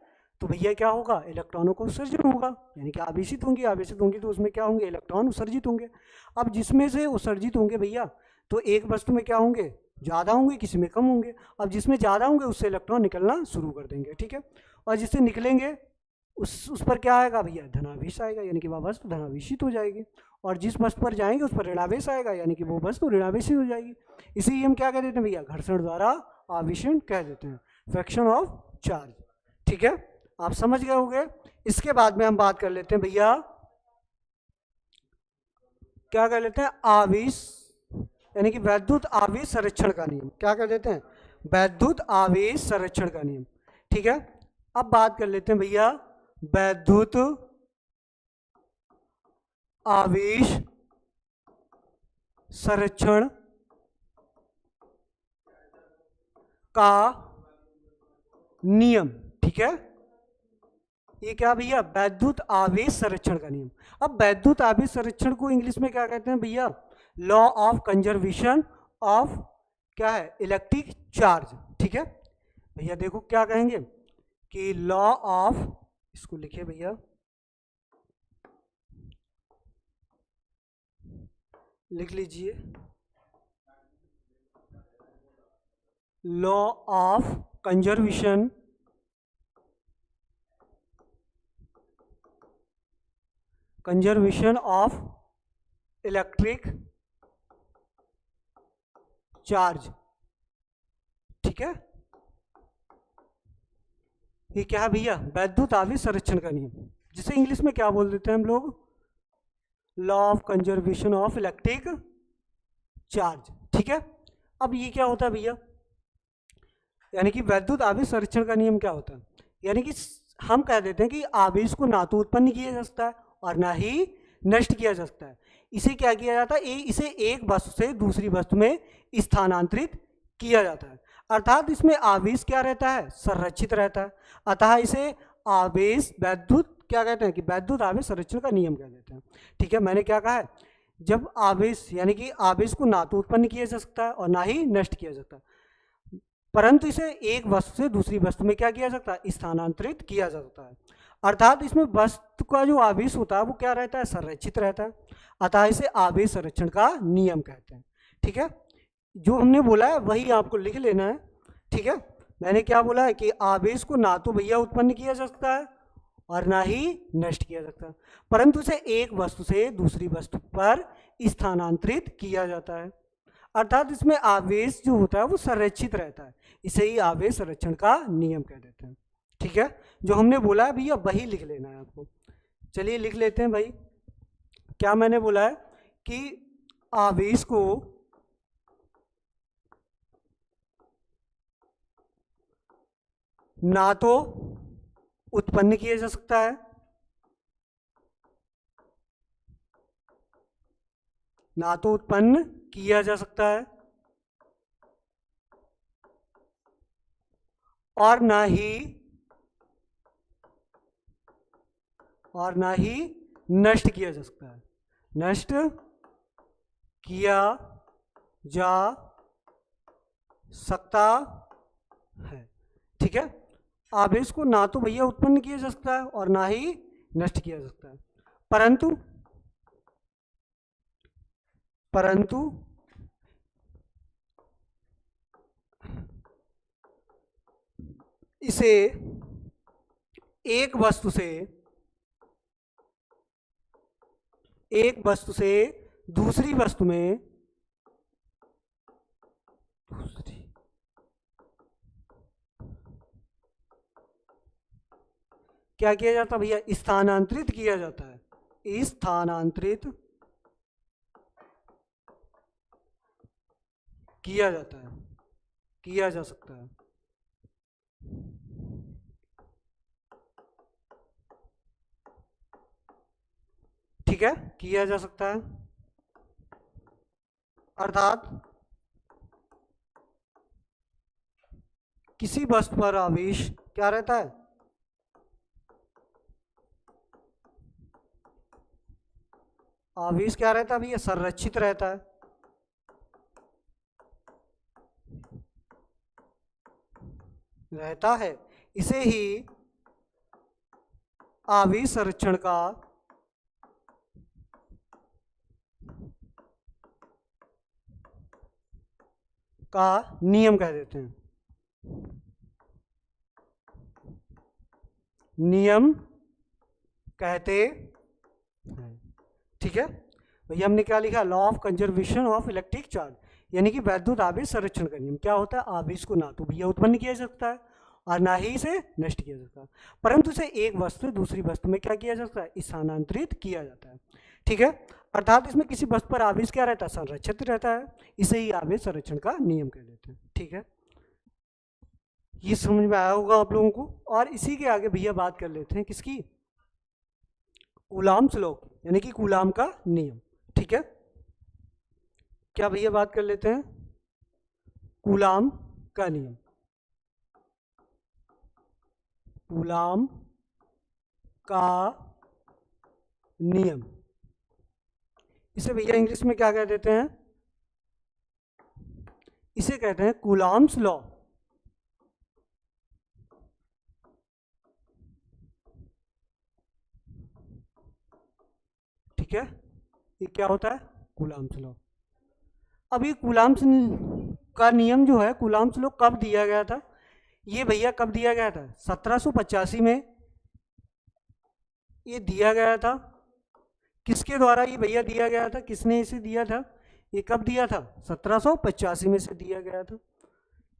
तो भैया क्या होगा, इलेक्ट्रॉनों को उत्सर्जन होगा, यानी कि आवेशित होंगी, आवेशित होंगी तो उसमें क्या होंगे, इलेक्ट्रॉन उत्सर्जित होंगे। अब जिसमें से उत्सर्जित होंगे भैया, तो एक वस्तु में क्या होंगे, ज़्यादा होंगे, किसी में कम होंगे। अब जिसमें ज़्यादा होंगे उससे इलेक्ट्रॉन निकलना शुरू कर देंगे। ठीक है, और जिससे निकलेंगे उस पर क्या आएगा भैया, धनावेश आएगा, यानी कि वह वस्तु धनावेशित हो जाएगी। और जिस वस्तु पर जाएंगे उस पर ऋणावेश आएगा, यानी कि वो वस्तु ऋणावेशित हो जाएगी। इसी हम क्या कह देते हैं भैया, घर्षण द्वारा आवेशन कह देते हैं, फ्रैक्शन ऑफ चार्ज। ठीक है, आप समझ गए होंगे। इसके बाद में हम बात कर लेते हैं भैया, क्या कर लेते हैं, आवेश, यानी कि वैद्युत आवेश संरक्षण का नियम। क्या कर देते हैं, वैद्युत आवेश संरक्षण का नियम। ठीक है, अब बात कर लेते हैं भैया वैद्युत आवेश संरक्षण का नियम। ठीक है, ये क्या भैया, वैद्युत आवेश संरक्षण का नियम। अब वैद्युत आवेश संरक्षण को इंग्लिश में क्या कहते हैं भैया, लॉ ऑफ कंजर्वेशन ऑफ क्या है, इलेक्ट्रिक चार्ज। ठीक है भैया, देखो क्या कहेंगे कि लॉ ऑफ, इसको लिखिए भैया, लिख लीजिए, law of conservation of electric charge. ठीक है, ये क्या है भैया, वैद्युत आवेश संरक्षण का नियम, जिसे इंग्लिश में क्या बोल देते हैं हम लोग, law of conservation of electric charge. ठीक है, अब ये क्या होता है भैया, यानी कि वैद्युत आवेश संरक्षण का नियम क्या होता है, यानी कि हम कह देते हैं कि आवेश को ना तो उत्पन्न किया जा सकता है और ना ही नष्ट किया जा सकता है। इसे क्या किया जाता है, इसे एक वस्तु से दूसरी वस्तु में स्थानांतरित किया जाता है, अर्थात इसमें आवेश क्या रहता है, संरक्षित रहता है। अतः इसे आवेश वैद्युत क्या कहते हैं कि वैद्युत आवेश संरक्षण का नियम कह देते हैं। ठीक है, मैंने क्या कहा है, जब आवेश यानी कि आवेश को ना तो उत्पन्न किया जा सकता है और ना ही नष्ट किया जा सकता है, परंतु इसे एक वस्तु से दूसरी वस्तु में क्या किया जा सकता है, स्थानांतरित किया जा सकता है, अर्थात इसमें वस्तु का जो आवेश होता है वो क्या रहता है, संरक्षित रहता है। अतः इसे आवेश संरक्षण का नियम कहते हैं। ठीक है, जो हमने बोला है वही आपको लिख लेना है। ठीक है, मैंने क्या बोला है कि आवेश को ना तो भैया उत्पन्न किया जा सकता है और ना ही नष्ट किया जा सकता है, परंतु इसे एक वस्तु से दूसरी वस्तु पर स्थानांतरित किया जाता है, अर्थात इसमें आवेश जो होता है वो संरक्षित रहता है। इसे ही आवेश संरक्षण का नियम कह देते हैं। ठीक है, जो हमने बोला है भैया वही लिख लेना है आपको। चलिए लिख लेते हैं भाई, क्या मैंने बोला है कि आवेश को ना तो उत्पन्न किया जा सकता है, ना तो उत्पन्न किया जा सकता है और ना ही नष्ट किया जा सकता है, नष्ट किया जा सकता है। ठीक है, आवेश को ना तो भैया उत्पन्न किया जा सकता है और ना ही नष्ट किया जा सकता है, परंतु इसे एक वस्तु से दूसरी वस्तु में क्या किया जाता है भैया, स्थानांतरित किया जाता है, स्थानांतरित किया जाता है, किया जा सकता है। ठीक है, किया जा सकता है, अर्थात किसी वस्तु पर आवेश क्या रहता है, आवेश क्या रहता है भैया, संरक्षित रहता है। इसे ही आवेश संरक्षण का नियम कह देते हैं, नियम कहते हैं। ठीक है भैया, हमने क्या लिखा, law of conservation of electric charge, यानी कि वैद्युत आवेश संरक्षण का नियम क्या होता है, आवेश को ना तो भैया उत्पन्न किया जा सकता है और ना ही इसे नष्ट किया जा सकता है, परंतु इसे एक वस्तु से दूसरी वस्तु में क्या किया जा सकता है, स्थानांतरित किया जाता है। ठीक है, अर्थात इसमें किसी वस्तु पर आवेश क्या रहता है, संरक्षित रहता है, इसे ही आवेश संरक्षण का नियम कह देते हैं। ठीक है, ये समझ में आया होगा आप लोगों को। और इसी के आगे भैया बात कर लेते हैं किसकी, कूलाम्स लॉ, यानी कि कूलाम का नियम। ठीक है, क्या भैया बात कर लेते हैं, कूलाम का नियम। कूलाम का नियम, इसे भैया इंग्लिश में क्या कह देते हैं, इसे कहते हैं कूलाम्स लॉ। ठीक है, ये क्या होता है, कूलाम्स लॉ। अब ये कूलाम्स का नियम जो है, कूलाम्स लॉ कब दिया गया था, ये भैया कब दिया गया था, 1785 में ये दिया गया था। किसके द्वारा ये भैया दिया गया था, किसने इसे दिया था, ये कब दिया था, 1785 में से दिया गया था।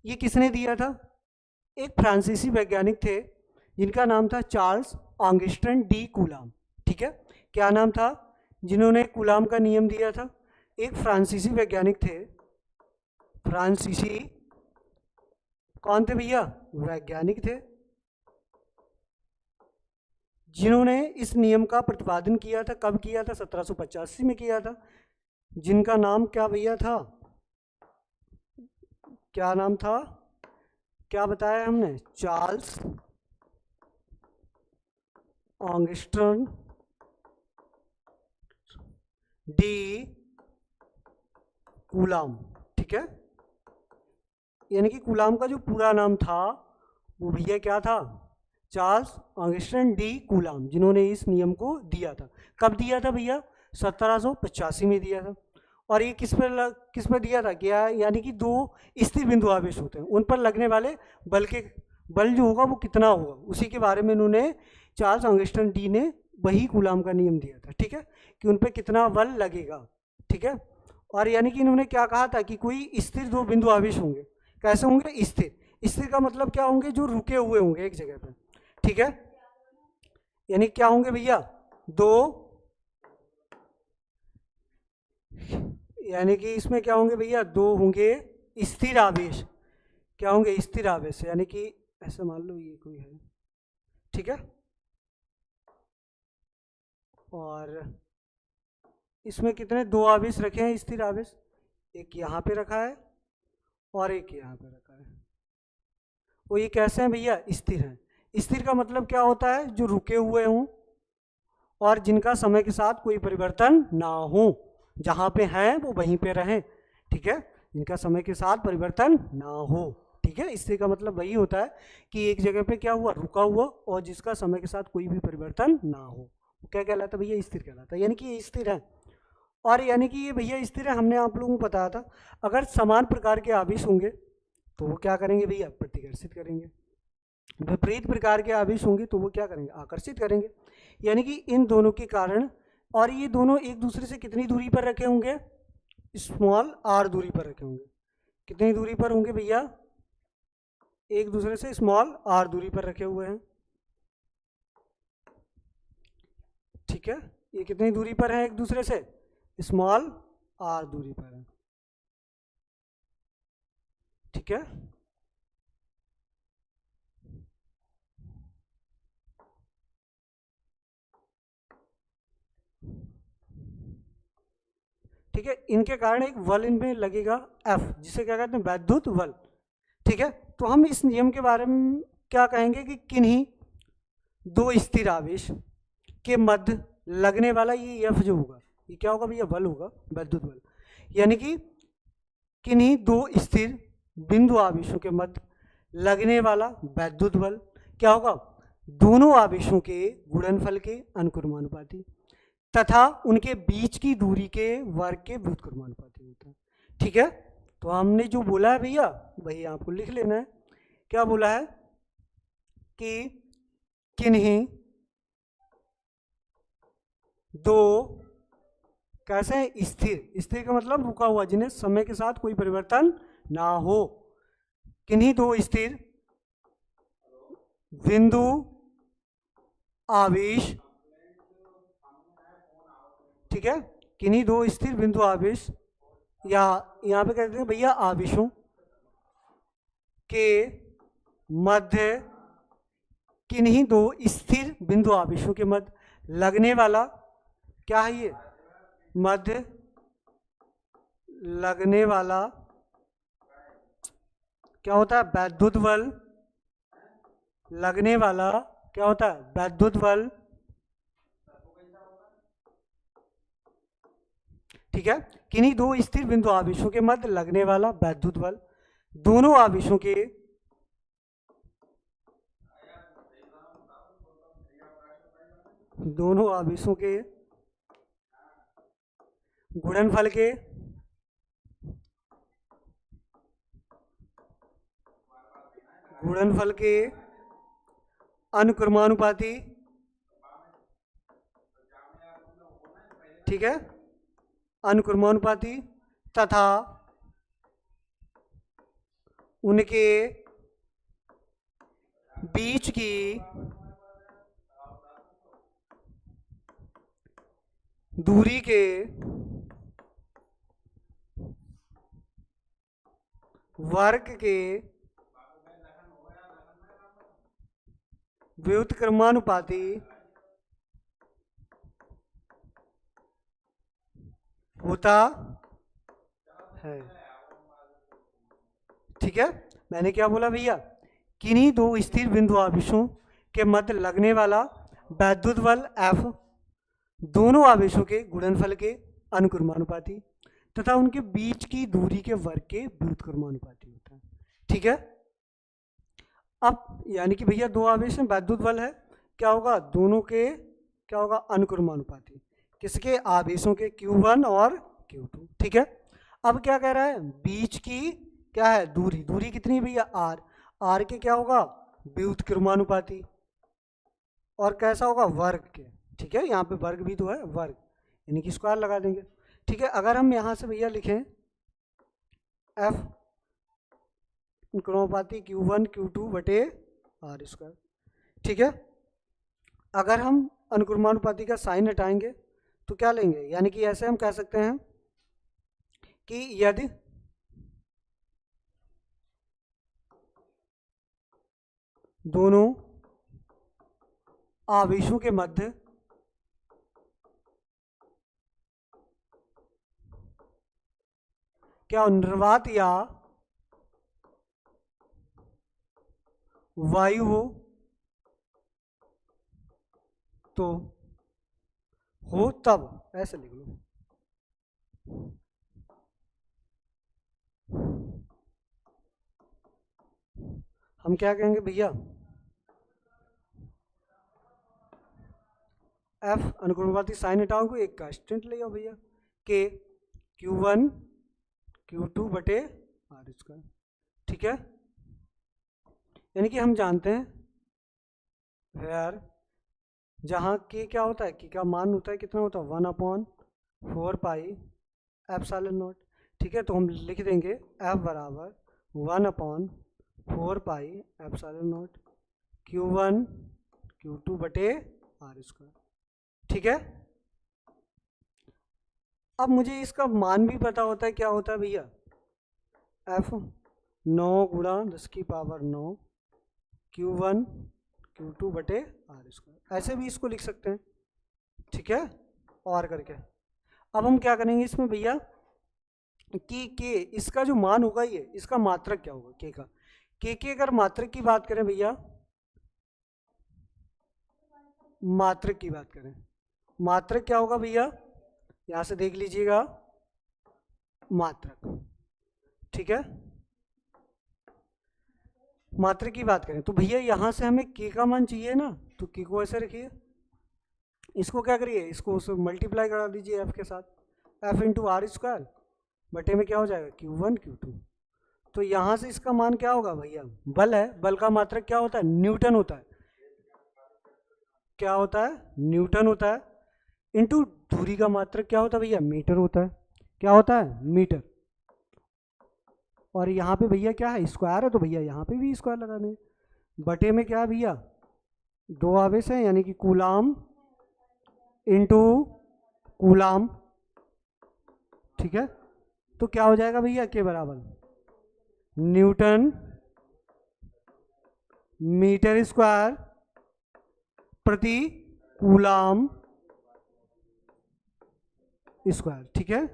ये किसने दिया था, एक फ्रांसीसी वैज्ञानिक थे जिनका नाम था चार्ल्स ऑगस्टिन डी कूलाम। ठीक है, क्या नाम था, जिन्होंने कूलाम का नियम दिया था, एक फ्रांसीसी वैज्ञानिक थे, फ्रांसीसी कौन थे भैया? वैज्ञानिक थे, जिन्होंने इस नियम का प्रतिपादन किया था। कब किया था? 1785 में किया था। जिनका नाम क्या भैया था? क्या नाम था? क्या बताया हमने? Charles Augustin de coulomb. ठीक है, यानी कि कूलाम का जो पूरा नाम था वो भैया क्या था? चार्ल्स ऑगस्टिन डी कूलाम, जिन्होंने इस नियम को दिया था। कब दिया था भैया? 1785 में दिया था। और ये किस पर दिया था? क्या, यानी कि दो स्थिर बिंदु आवेश होते हैं, उन पर लगने वाले बल जो होगा वो कितना होगा, उसी के बारे में इन्होंने, चार्ल्स ऑगस्टिन डी ने वही कूलाम का नियम दिया था। ठीक है, कि उन पर कितना बल लगेगा। ठीक है, और यानी कि इन्होंने क्या कहा था कि कोई स्थिर दो बिंदु आवेश होंगे। कैसे होंगे? स्थिर। स्थिर का मतलब क्या होंगे? जो रुके हुए होंगे एक जगह पे। ठीक है, यानी क्या होंगे भैया? दो, यानी कि इसमें क्या होंगे भैया? दो होंगे स्थिर आवेश। क्या होंगे? स्थिर आवेश, यानी कि ऐसे मान लो ये कोई है। ठीक है, और इसमें कितने? दो आवेश रखे हैं स्थिर आवेश, एक यहाँ पे रखा है और एक यहाँ पे रखा है। वो ये कैसे हैं भैया? स्थिर हैं। स्थिर का मतलब क्या होता है? जो रुके हुए हों और जिनका समय के साथ कोई परिवर्तन ना हो, जहाँ पे हैं वो वहीं पे रहें। ठीक है, जिनका समय के साथ परिवर्तन ना हो। ठीक है, स्थिर का मतलब वही होता है कि एक जगह पे क्या हुआ? रुका हुआ, और जिसका समय के साथ कोई भी परिवर्तन ना हो, क्या कहलाता है भैया? स्थिर कहलाता है। यानी कि ये स्थिर है। और यानी कि ये भैया स्थिर है, हमने आप लोगों को बताया था। अगर समान प्रकार के आवेश होंगे तो वो क्या करेंगे भैया? प्रतिकर्षित करेंगे। विपरीत प्रकार के आवेश होंगे तो वो क्या करेंगे? आकर्षित करेंगे। यानी कि इन दोनों के कारण, और ये दोनों एक दूसरे से कितनी दूरी पर रखे होंगे? स्मॉल आर दूरी पर रखे होंगे। कितनी दूरी पर होंगे भैया? एक दूसरे से स्मॉल आर दूरी पर रखे हुए हैं। ठीक है, ये कितनी दूरी पर है एक दूसरे से? स्मॉल आर दूरी पर है। ठीक है, ठीक है, इनके कारण एक बल इनमें लगेगा F, जिसे क्या कहते हैं? वैद्युत बल। ठीक है, तो हम इस नियम के बारे में क्या कहेंगे कि किन्हीं दो स्थिर आवेश के मध्य लगने वाला ये F जो होगा, ये क्या होगा भैया? बल होगा, वैद्युत बल। यानी कि किन्हीं दो स्थिर बिंदु आवेशों के मध्य लगने वाला वैद्युत बल क्या होगा? दोनों आवेशों के गुणनफल के अनुक्रमानुपाती तथा उनके बीच की दूरी के वर्ग के व्युत्क्रमानुपाती होता है। ठीक है, तो हमने जो बोला है भैया वही आपको लिख लेना है। क्या बोला है? कि किन्हीं दो, कैसे हैं? स्थिर। स्थिर का मतलब रुका हुआ, जिन्हें समय के साथ कोई परिवर्तन ना हो। किन्हीं दो स्थिर बिंदु आवेश, ठीक है, किन्हीं दो स्थिर बिंदु आवेश, या यहां पे कहते हैं भैया आवेशों के मध्य, किन्हीं दो स्थिर बिंदु आवेशों के मध्य लगने वाला, क्या है ये? मध्य लगने वाला क्या होता है? वैद्युत बल। लगने वाला क्या होता है? वैद्युत बल। ठीक है, किन्हीं दो स्थिर बिंदु आवेशों के मध्य लगने वाला वैद्युत बल दोनों आवेशों के गुणनफल के अनुक्रमानुपाती, ठीक है, अनुक्रमानुपाती तथा उनके बीच की दूरी के वर्ग के व्युत्क्रमानुपाती होता है। ठीक है, मैंने क्या बोला भैया, किन्हीं दो स्थिर बिंदु आवेशों के मध्य लगने वाला वैद्युत बल F दोनों आवेशों के गुणनफल के अनुक्रमानुपाती तथा उनके बीच की दूरी के वर्ग के व्युत्क्रमानुपाती होता है। ठीक है, अब यानी कि भैया दो आवेश में वैद्युत बल है, क्या होगा, दोनों के क्या होगा, अनुक्रमानुपाती, किसके, आवेशों के Q1 और Q2। ठीक है, अब क्या कह रहा है, बीच की क्या है, दूरी, दूरी कितनी है भैया, R, R के क्या होगा, व्युत्क्रमानुपाती, और कैसा होगा, वर्ग के। ठीक है, यहाँ पे वर्ग भी तो है, वर्ग यानी कि स्क्वायर लगा देंगे। ठीक है, अगर हम यहाँ से भैया लिखें F अनुक्रमानुपाती Q1 Q2 बटे R स्क्वायर। ठीक है, अगर हम अनुक्रमानुपाती का साइन हटाएंगे तो क्या लेंगे, यानी कि ऐसे हम कह सकते हैं कि यदि दोनों आवेशों के मध्य क्या निर्वात या वायु हो तो हो तब, ऐसे लिख लो, हम क्या कहेंगे भैया, F अनुक्रमानुपाती साइन हटाओ को एक कांस्टेंट ले आओ भैया, के Q1 Q2 बटे R स्क्वायर। ठीक है, यानी कि हम जानते हैं वेयर जहाँ के क्या होता है, के का मान होता है कितना होता है, 1/4 पाई एप्सिलॉन नॉट। ठीक है, तो हम लिख देंगे F बराबर 1/4 pi epsilon not Q1 Q2 बटे R स्क्वायर। ठीक है, अब मुझे इसका मान भी पता होता है, क्या होता है भैया, F 9 गुणा 10 की पावर 9 Q1 Q2 बटे R स्क्वायर, ऐसे भी इसको लिख सकते हैं। ठीक है, और करके अब हम क्या करेंगे इसमें भैया कि के इसका जो मान होगा, ये इसका मात्रक क्या होगा, के का, के अगर मात्रक की बात करें भैया, मात्रक की बात करें, मात्रक क्या होगा भैया, यहां से देख लीजिएगा मात्रक। ठीक है, मात्रक की बात करें तो भैया यहां से हमें के का मान चाहिए ना, तो के को ऐसे रखिए, इसको क्या करिए, इसको उसको मल्टीप्लाई करा दीजिए F के साथ, F इंटू आर स्क्वायर बटे में क्या हो जाएगा, Q1 Q2। तो यहां से इसका मान क्या होगा भैया, बल है, बल का मात्रक क्या होता है, न्यूटन होता है, क्या होता है, न्यूटन होता है, इंटू दूरी का मात्रक क्या होता है भैया, मीटर होता है, क्या होता है, मीटर। और यहाँ पे भैया क्या है, स्क्वायर है, तो भैया यहाँ पे भी स्क्वायर लगा दें, बटे में क्या है भैया, दो आवेश है, यानी कि कूलाम इंटू कूलाम। ठीक है, तो क्या हो जाएगा भैया, के बराबर न्यूटन मीटर स्क्वायर प्रति कूलाम स्क्वायर। ठीक है,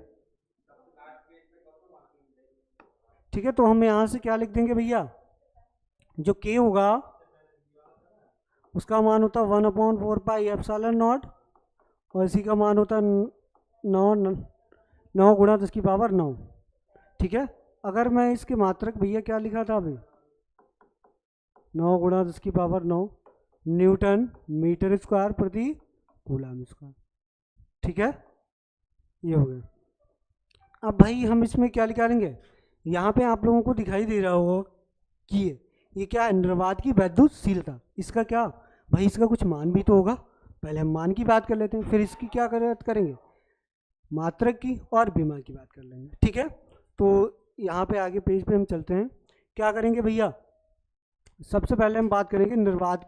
ठीक है, तो हम यहां से क्या लिख देंगे भैया, जो के होगा उसका मान होता है 1/4 पाई एप्सिलॉन नॉट, और इसी का मान होता है 9 गुणा 10 की पावर 9। ठीक है, अगर मैं इसके मात्रक भैया क्या लिखा था अभी, 9 गुणा 10 की पावर 9 न्यूटन मीटर स्क्वायर प्रति कूलम स्क्वायर। ठीक है, ये हो गया। अब भाई हम इसमें क्या निकालेंगे, यहाँ पे आप लोगों को दिखाई दे रहा होगा कि ये क्या है, निर्वात की वैद्युतशीलता, इसका क्या भाई, इसका कुछ मान भी तो होगा, पहले हम मान की बात कर लेते हैं, फिर इसकी क्या करेंगे, मात्रक की और विमा की बात कर लेंगे। ठीक है, तो यहाँ पे आगे पेज पे हम चलते हैं, क्या करेंगे भैया, सबसे पहले हम बात करेंगे निर्वात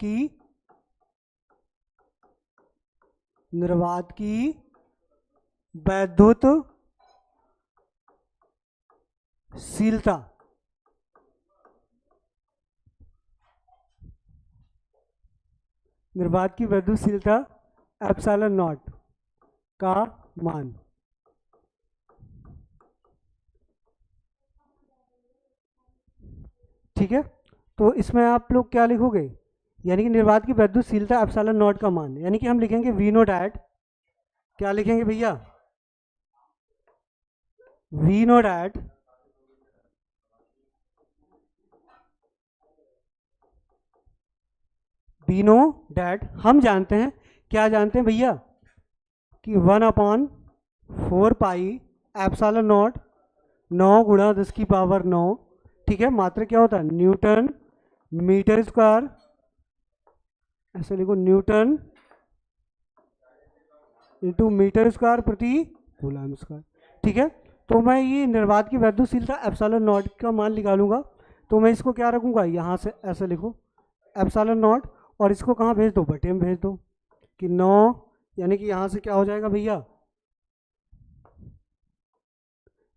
की वैद्युतशीलता। निर्वात की वैद्युतशीलता एप्सिलॉन नॉट का मान। ठीक है, तो इसमें आप लोग क्या लिखोगे, यानी कि निर्वात की वैद्युतशीलता एप्सिलॉन नॉट का मान, यानी कि हम लिखेंगे वी नोट एट, क्या लिखेंगे भैया, we note at we know that, हम जानते हैं, क्या जानते हैं भैया, कि 1/4 पाई एप्सिलॉन नॉट 9 गुणा 10⁻9, ठीक है, मात्र क्या होता है न्यूटन मीटर स्क्वायर, ऐसे लिखो न्यूटन इंटू मीटर स्क्वायर प्रति कूलम स्क्वायर। ठीक है, तो मैं ये निर्वात की वैद्युतशीलता एप्सिलॉन नॉट का मान निकालूंगा, तो मैं इसको क्या रखूंगा, यहाँ से ऐसे लिखो एप्सिलॉन नॉट, और इसको कहाँ भेज दो, बटे में भेज दो, कि 9, यानी कि यहाँ से क्या हो जाएगा भैया,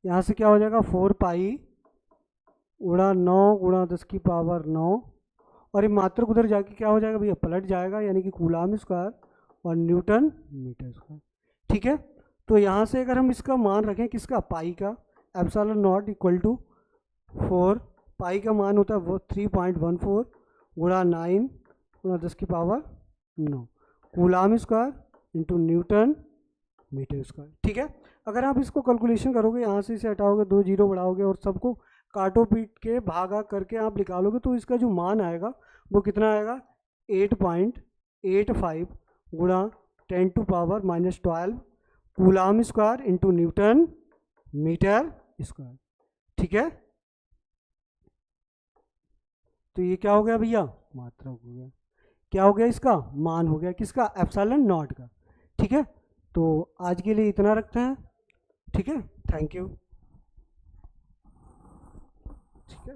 यहाँ से क्या हो जाएगा 4 पाई गुणा 9 गुणा 10⁻9, और ये मात्रक उधर जाके क्या हो जाएगा भैया, पलट जाएगा, यानी कि कूलम स्क्वायर और न्यूटन मीटर स्क्वायर। ठीक है, तो यहाँ से अगर हम इसका मान रखें किसका, पाई का, एप्सिलॉन नॉट इक्वल टू 4, पाई का मान होता है वो 3.14 गुणा 9 गुणा 10⁻9 coulomb square into newton metre square. ठीक है, अगर आप इसको कैलकुलेशन करोगे, यहाँ से इसे हटाओगे, 2 जीरो बढ़ाओगे और सबको काटो पीट के भागा करके आप निकालोगे, तो इसका जो मान आएगा वो कितना आएगा, 8.85 गुणा 10⁻⁻12 coulomb square into newton metre square. ठीक है, तो ये क्या हो गया भैया, मात्रक हो गया, क्या हो गया, इसका मान हो गया, किसका, एप्सिलॉन नॉट का। ठीक है, तो आज के लिए इतना रखते हैं। ठीक है, थैंक यू। ठीक है।